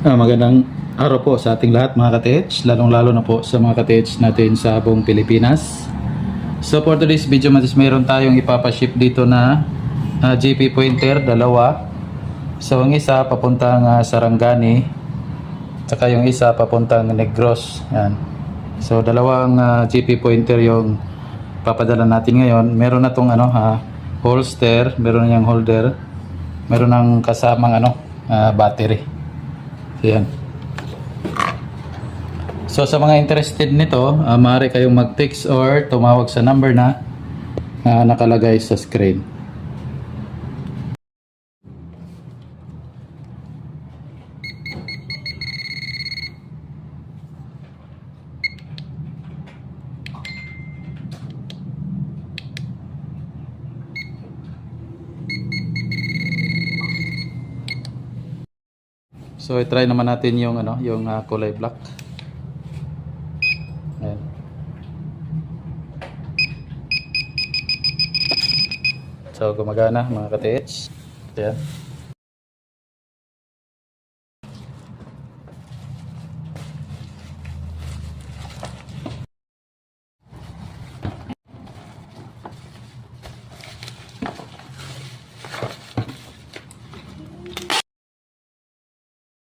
Magandang araw po sa ating lahat mga ka-TH, lalong-lalo na po sa mga ka-TH natin sa buong Pilipinas. So for today's video, mayroon tayong ipapaship dito na GP pointer, dalawa. So ang isa papuntang Sarangani, tsaka yung isa papuntang Negros. Yan. So dalawang GP pointer yung papadala natin ngayon. Meron na tong holster, meron na yung holder, meron ng kasamang battery. Yan. So sa mga interested nito, maaari kayong mag-text or tumawag sa number na nakalagay sa screen. So i-try naman natin yung kulay black. Ayan. So gumagana mga ka-TH. Ayan.